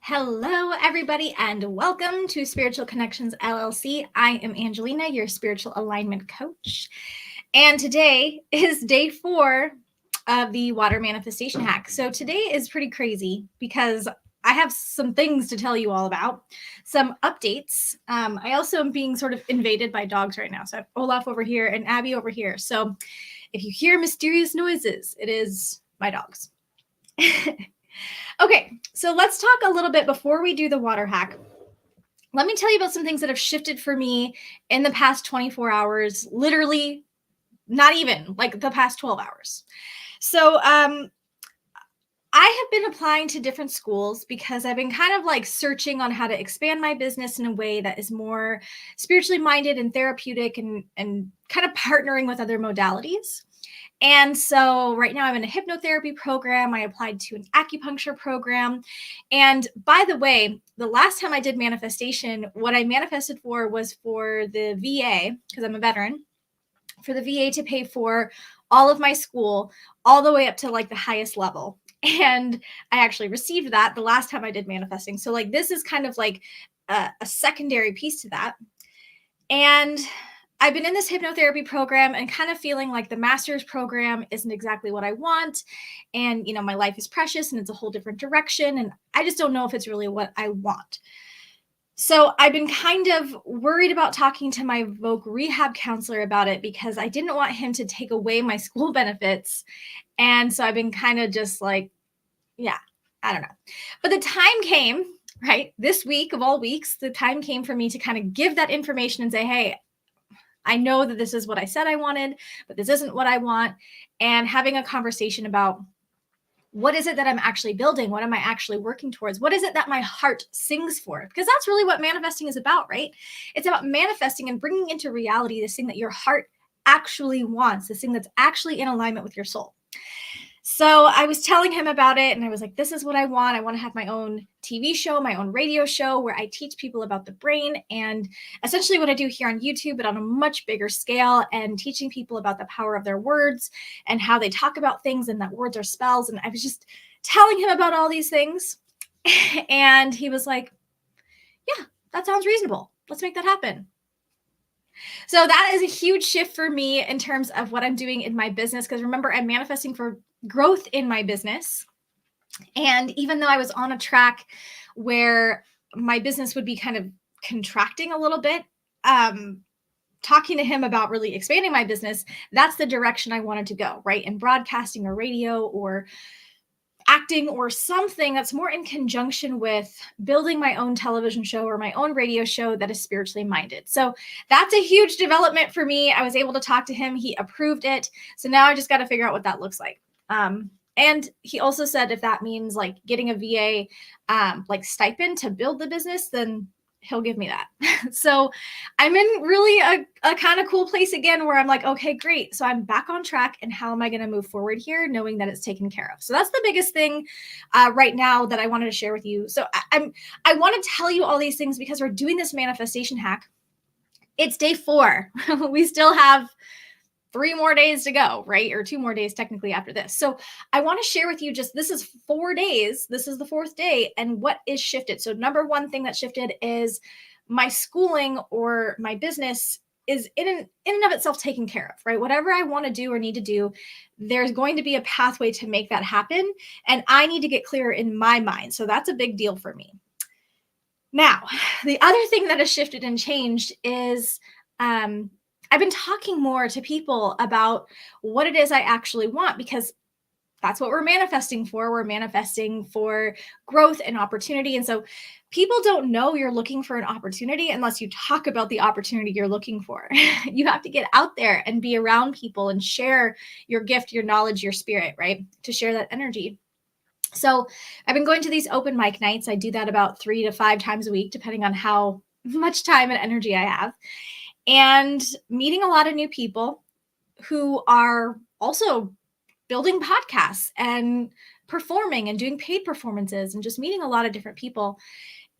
Hello, everybody, and welcome to Spiritual Connections LLC. I am Angelina, your spiritual alignment coach. And today is day 4 of the water manifestation hack. So today is pretty crazy because I have some things to tell you all about, some updates. I also am being sort of invaded by dogs right now. So I have Olaf over here and Abby over here. So if you hear mysterious noises, it is my dogs. Okay, so let's talk a little bit before we do the water hack. Let me tell you about some things that have shifted for me in the past 24 hours, literally not even like the past 12 hours. So I have been applying to different schools because I've been kind of like searching on how to expand my business in a way that is more spiritually minded and therapeutic and kind of partnering with other modalities. And so right now I'm in a hypnotherapy program. I applied to an acupuncture program. And by the way, the last time I did manifestation, what I manifested for was for the VA, because I'm a veteran, for the VA to pay for all of my school, all the way up to like the highest level. And I actually received that the last time I did manifesting. So like this is kind of like a secondary piece to that. And I've been in this hypnotherapy program and kind of feeling like the master's program isn't exactly what I want. And, my life is precious and it's a whole different direction. And I just don't know if it's really what I want. So I've been kind of worried about talking to my Voc rehab counselor about it because I didn't want him to take away my school benefits. And so I've been kind of just like, yeah, I don't know. But the time came, right? This week of all weeks, the time came for me to kind of give that information and say, hey, I know that this is what I said I wanted, but this isn't what I want. And having a conversation about what is it that I'm actually building? What am I actually working towards? What is it that my heart sings for? Because that's really what manifesting is about, right? It's about manifesting and bringing into reality this thing that your heart actually wants, this thing that's actually in alignment with your soul. So I was telling him about it and I was like, this is what I want. I want to have my own TV show, my own radio show where I teach people about the brain and essentially what I do here on YouTube, but on a much bigger scale, and teaching people about the power of their words and how they talk about things and that words are spells. And I was just telling him about all these things. And he was like, yeah, that sounds reasonable. Let's make that happen. So that is a huge shift for me in terms of what I'm doing in my business. Because remember, I'm manifesting for growth in my business. And even though I was on a track where my business would be kind of contracting a little bit, talking to him about really expanding my business, that's the direction I wanted to go, right? In broadcasting or radio or acting or something that's more in conjunction with building my own television show or my own radio show that is spiritually minded. So that's a huge development for me. I was able to talk to him. He approved it. So now I just got to figure out what that looks like. And he also said if that means like getting a VA like stipend to build the business, then he'll give me that. So I'm in really a kind of cool place again where I'm like, okay, great. So I'm back on track. And how am I going to move forward here knowing that it's taken care of? So that's the biggest thing right now that I wanted to share with you. So I want to tell you all these things because we're doing this manifestation hack. It's day 4. We still have 3 more days to go, right? Or 2 more days technically after this. So I want to share with you this is 4 days. This is the 4th day and what is shifted. So number one thing that shifted is my schooling or my business is in and of itself taken care of, right? Whatever I want to do or need to do, there's going to be a pathway to make that happen. And I need to get clear in my mind. So that's a big deal for me. Now, the other thing that has shifted and changed is, I've been talking more to people about what it is I actually want because that's what we're manifesting for. We're manifesting for growth and opportunity. And so people don't know you're looking for an opportunity unless you talk about the opportunity you're looking for. You have to get out there and be around people and share your gift, your knowledge, your spirit, right? To share that energy. So I've been going to these open mic nights. I do that about 3 to 5 times a week, depending on how much time and energy I have. And meeting a lot of new people who are also building podcasts and performing and doing paid performances and just meeting a lot of different people.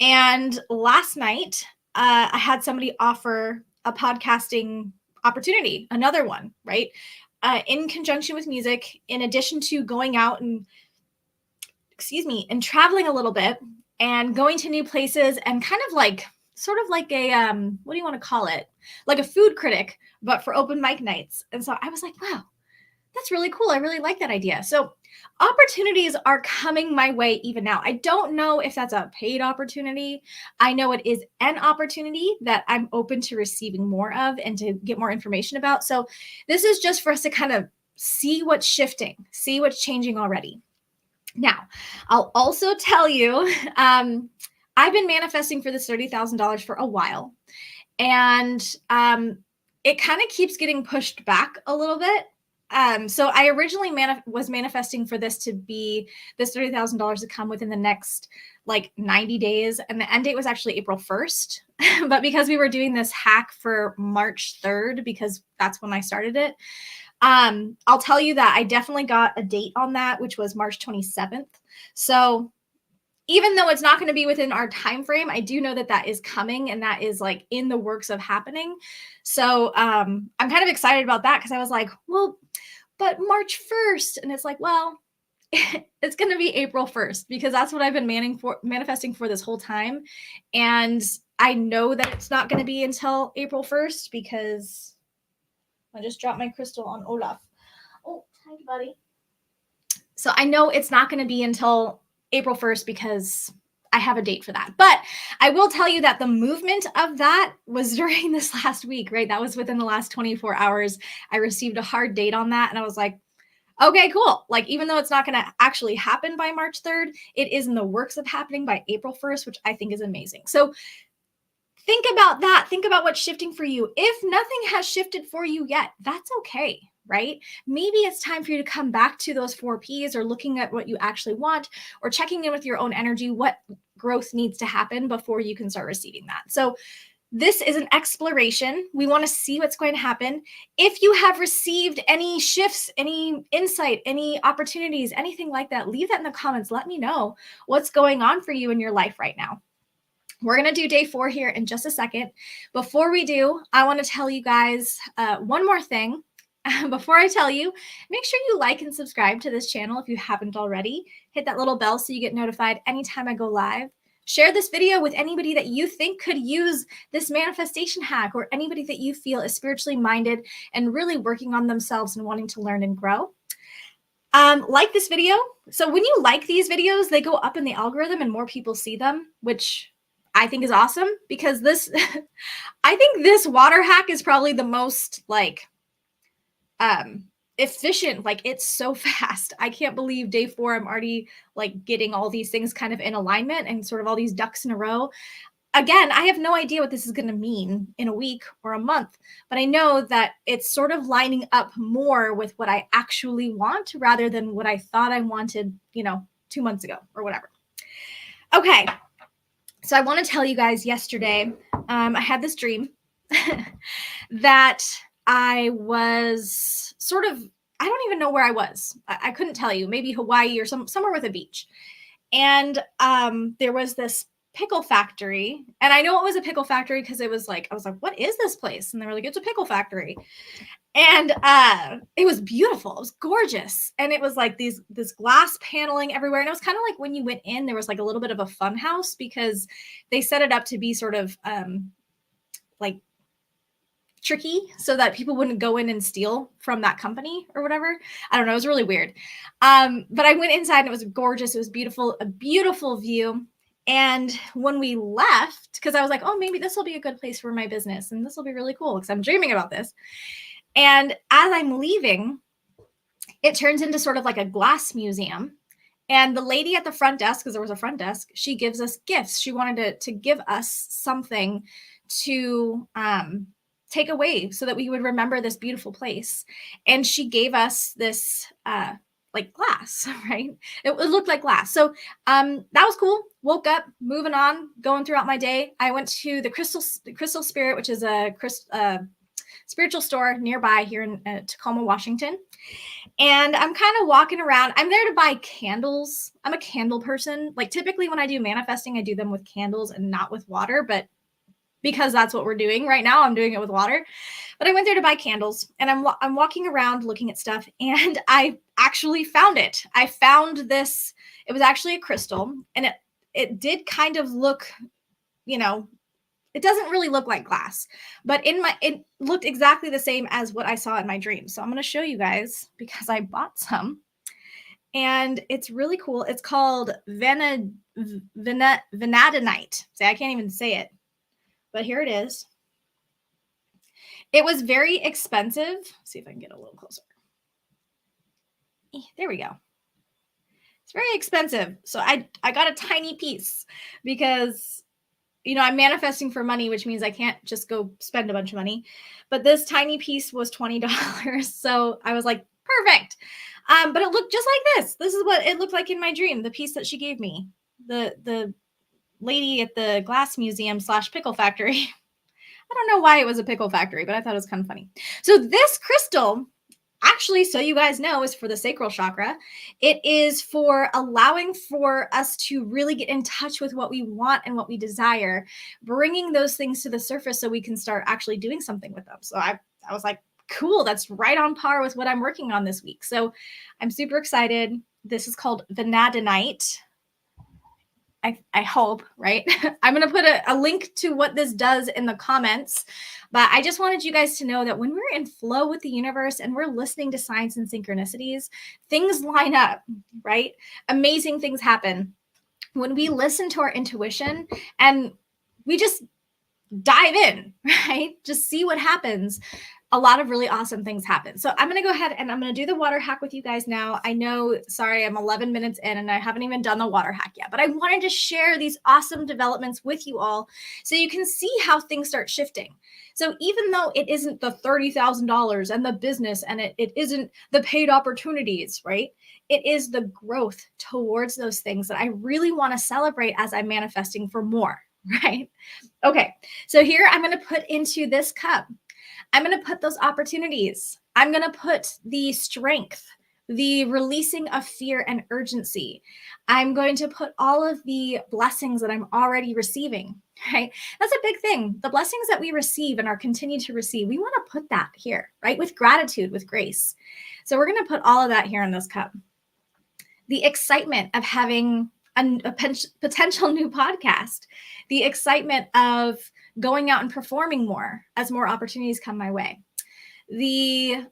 And last night, I had somebody offer a podcasting opportunity, another one, right? In conjunction with music, in addition to going out and traveling a little bit and going to new places and kind of like sort of like a what do you want to call it? Like a food critic, but for open mic nights. And so I was like, wow, that's really cool. I really like that idea. So opportunities are coming my way even now. I don't know if that's a paid opportunity. I know it is an opportunity that I'm open to receiving more of and to get more information about. So this is just for us to kind of see what's shifting, see what's changing already. Now, I'll also tell you, I've been manifesting for this $30,000 for a while, and it kind of keeps getting pushed back a little bit. So I originally was manifesting for this to be this $30,000 to come within the next like 90 days. And the end date was actually April 1st. But because we were doing this hack for March 3rd, because that's when I started it, I'll tell you that I definitely got a date on that, which was March 27th. So even though it's not going to be within our time frame, I do know that that is coming and that is like in the works of happening. So I'm kind of excited about that because I was like, well, but March 1st. And it's like, well, it's going to be April 1st because that's what I've been manifesting for this whole time. And I know that it's not going to be until April 1st because I just dropped my crystal on Olaf. Oh, hi, buddy. So I know it's not going to be until April 1st because I have a date for that. But I will tell you that the movement of that was during this last week, right? That was within the last 24 hours. I received a hard date on that. And I was like, okay, cool. Like, even though it's not going to actually happen by March 3rd, it is in the works of happening by April 1st, which I think is amazing. So think about that. Think about what's shifting for you. If nothing has shifted for you yet, that's okay, right? Maybe it's time for you to come back to those 4Ps or looking at what you actually want or checking in with your own energy, what growth needs to happen before you can start receiving that. So this is an exploration. We want to see what's going to happen. If you have received any shifts, any insight, any opportunities, anything like that, leave that in the comments. Let me know what's going on for you in your life right now. We're going to do day 4 here in just a second. Before we do, I want to tell you guys one more thing. Before I tell you, make sure you like and subscribe to this channel if you haven't already. Hit that little bell so you get notified anytime I go live. Share this video with anybody that you think could use this manifestation hack or anybody that you feel is spiritually minded and really working on themselves and wanting to learn and grow. Like this video. So when you like these videos, they go up in the algorithm and more people see them, which I think is awesome because this, I think this water hack is probably the most like efficient. Like it's so fast. I can't believe day 4, I'm already like getting all these things kind of in alignment and sort of all these ducks in a row. Again, I have no idea what this is going to mean in a week or a month, but I know that it's sort of lining up more with what I actually want rather than what I thought I wanted, 2 months ago or whatever. Okay. So I want to tell you guys yesterday, I had this dream that I was sort of, I don't even know where I was. I couldn't tell you, maybe Hawaii or somewhere with a beach. And there was this pickle factory. And I know it was a pickle factory because it was like, I was like, what is this place? And they were like, it's a pickle factory. And it was beautiful. It was gorgeous. And it was like this glass paneling everywhere. And it was kind of like when you went in, there was like a little bit of a fun house because they set it up to be sort of like tricky so that people wouldn't go in and steal from that company or whatever. I don't know. It was really weird. But I went inside and it was gorgeous. It was beautiful, a beautiful view. And when we left, because I was like, oh, maybe this will be a good place for my business. And this will be really cool because I'm dreaming about this. And as I'm leaving, it turns into sort of like a glass museum. And the lady at the front desk, because there was a front desk, she gives us gifts. She wanted to give us something to take away so that we would remember this beautiful place. And she gave us this like glass, right? It looked like glass. So that was cool. Woke up, moving on, going throughout my day. I went to the Crystal Spirit, which is a spiritual store nearby here in Tacoma, Washington. And I'm kind of walking around. I'm there to buy candles. I'm a candle person. Like typically when I do manifesting, I do them with candles and not with water, but because that's what we're doing right now, I'm doing it with water. But I went there to buy candles and I'm walking around looking at stuff and I actually found it. I found this, it was actually a crystal and it did kind of look, you know, it doesn't really look like glass, but it looked exactly the same as what I saw in my dream. So I'm going to show you guys because I bought some and it's really cool. It's called vanadinite. See, I can't even say it, but here it is. It was very expensive. Let's see if I can get a little closer. There we go. It's very expensive. So I got a tiny piece because, you know, I'm manifesting for money, which means I can't just go spend a bunch of money. But this tiny piece was $20. So I was like, perfect. But it looked just like this. This is what it looked like in my dream, the piece that she gave me. The lady at the glass museum / pickle factory. I don't know why it was a pickle factory, but I thought it was kind of funny. So this crystal, actually, so you guys know, is for the sacral chakra. It is for allowing for us to really get in touch with what we want and what we desire, bringing those things to the surface so we can start actually doing something with them. So I was like, cool, that's right on par with what I'm working on this week. So I'm super excited. This is called vanadinite. I hope, right? I'm going to put a link to what this does in the comments. But I just wanted you guys to know that when we're in flow with the universe and we're listening to signs and synchronicities, things line up, right? Amazing things happen. When we listen to our intuition and we just dive in, right? Just see what happens. A lot of really awesome things happen. So I'm going to go ahead and I'm going to do the water hack with you guys now. I know, sorry, I'm 11 minutes in and I haven't even done the water hack yet, but I wanted to share these awesome developments with you all so you can see how things start shifting. So even though it isn't the $30,000 and the business and it isn't the paid opportunities, right? It is the growth towards those things that I really want to celebrate as I'm manifesting for more, right? Okay, so here I'm going to put into this cup. I'm going to put those opportunities. I'm going to put the strength, the releasing of fear and urgency. I'm going to put all of the blessings that I'm already receiving, right? That's a big thing. The blessings that we receive and are continue to receive, we want to put that here, right? With gratitude, with grace. So we're going to put all of that here in this cup. The excitement of having a potential new podcast, the excitement of going out and performing more as more opportunities come my way. The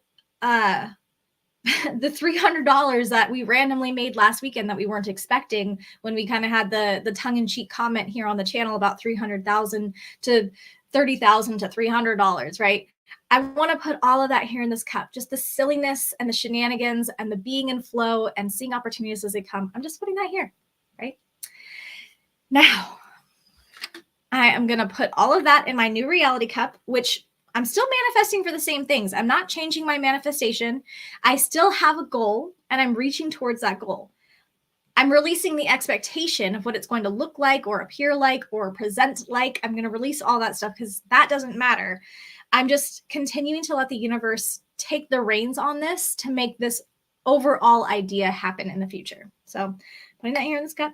the $300 that we randomly made last weekend that we weren't expecting when we kind of had the tongue-in-cheek comment here on the channel about $300,000 to $30,000 to $300, right? I want to put all of that here in this cup, just the silliness and the shenanigans and the being in flow and seeing opportunities as they come. I'm just putting that here, right? Now, I am going to put all of that in my new reality cup, which I'm still manifesting for the same things. I'm not changing my manifestation. I still have a goal and I'm reaching towards that goal. I'm releasing the expectation of what it's going to look like or appear like or present like. I'm going to release all that stuff because that doesn't matter. I'm just continuing to let the universe take the reins on this to make this overall idea happen in the future. So putting that here in this cup.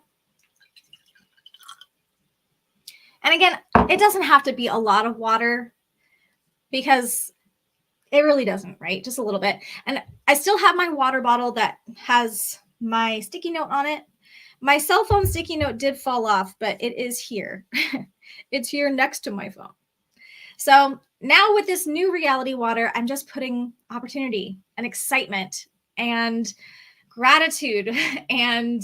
And again, it doesn't have to be a lot of water because it really doesn't, right? Just a little bit. And I still have my water bottle that has my sticky note on it. My cell phone sticky note did fall off, but it is here. It's here next to my phone. So now with this new reality water, I'm just putting opportunity and excitement and gratitude and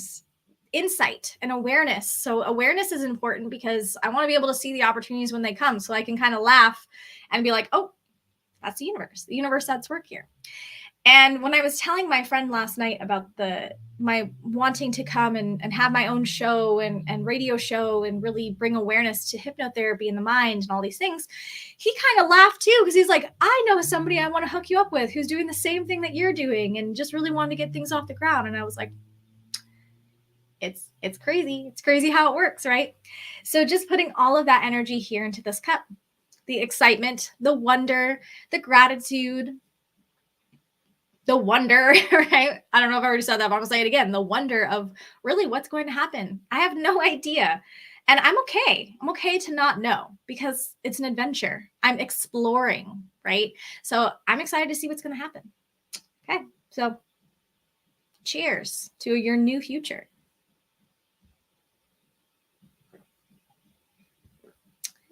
insight and awareness. So awareness is important because I want to be able to see the opportunities when they come so I can kind of laugh and be like, oh, that's the universe that's work here. And when I was telling my friend last night about my wanting to come and have my own show and radio show and really bring awareness to hypnotherapy in the mind and all these things, he kind of laughed too because he's like, I know somebody I want to hook you up with who's doing the same thing that you're doing and just really wanted to get things off the ground. And I was like, it's crazy. It's crazy how it works, right? So just putting all of that energy here into this cup, the excitement, the wonder, the gratitude, the wonder, right? I don't know if I already said that, but I'm gonna say it again. The wonder of really what's going to happen. I have no idea. And I'm okay. I'm okay to not know because it's an adventure. I'm exploring, right? So I'm excited to see what's going to happen. Okay. So cheers to your new future.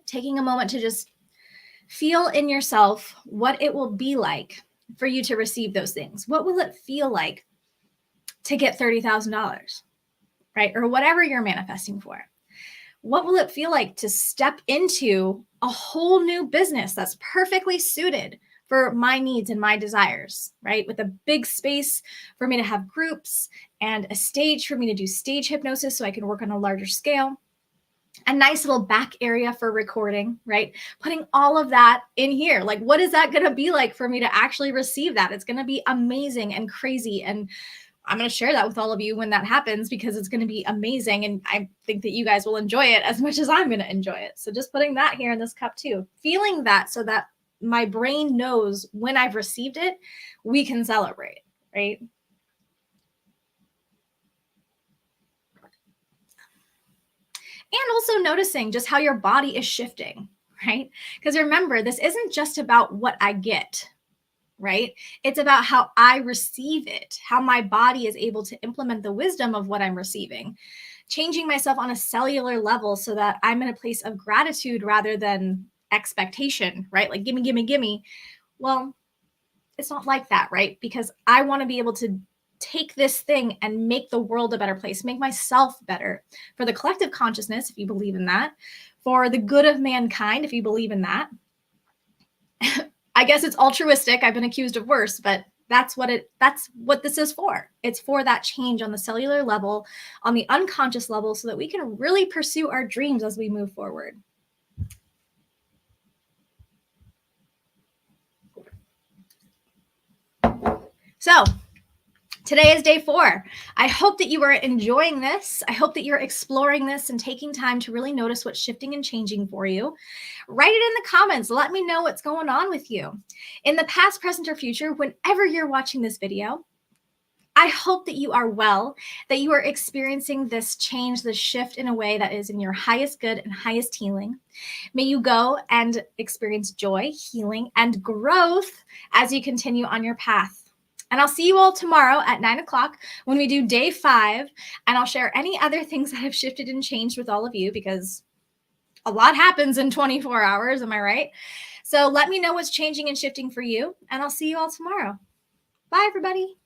taking a moment to just feel in yourself what it will be like for you to receive those things. What will it feel like to get $30,000, right? Or whatever you're manifesting for. What will it feel like to step into a whole new business that's perfectly suited for my needs and my desires, right? With a big space for me to have groups and a stage for me to do stage hypnosis so I can work on a larger scale. A nice little back area for recording, right? Putting all of that in here. Like, what is that going to be like for me to actually receive that? It's going to be amazing and crazy. And I'm going to share that with all of you when that happens because it's going to be amazing. And I think that you guys will enjoy it as much as I'm going to enjoy it. So just putting that here in this cup too, feeling that so that my brain knows when I've received it, we can celebrate, right? And also noticing just how your body is shifting, right? Because remember, this isn't just about what I get, right? It's about how I receive it, how my body is able to implement the wisdom of what I'm receiving, changing myself on a cellular level so that I'm in a place of gratitude rather than expectation, right? Like, gimme, gimme, gimme. Well, it's not like that, right? Because I want to be able to take this thing and make the world a better place, make myself better for the collective consciousness, if you believe in that, for the good of mankind, if you believe in that. I guess it's altruistic. I've been accused of worse, but that's what this is for. It's for that change on the cellular level, on the unconscious level, so that we can really pursue our dreams as we move forward. So today is day 4. I hope that you are enjoying this. I hope that you're exploring this and taking time to really notice what's shifting and changing for you. Write it in the comments. Let me know what's going on with you. In the past, present, or future, whenever you're watching this video, I hope that you are well, that you are experiencing this change, this shift in a way that is in your highest good and highest healing. May you go and experience joy, healing, and growth as you continue on your path. And I'll see you all tomorrow at 9 o'clock when we do day 5. And I'll share any other things that have shifted and changed with all of you because a lot happens in 24 hours. Am I right? So let me know what's changing and shifting for you. And I'll see you all tomorrow. Bye, everybody.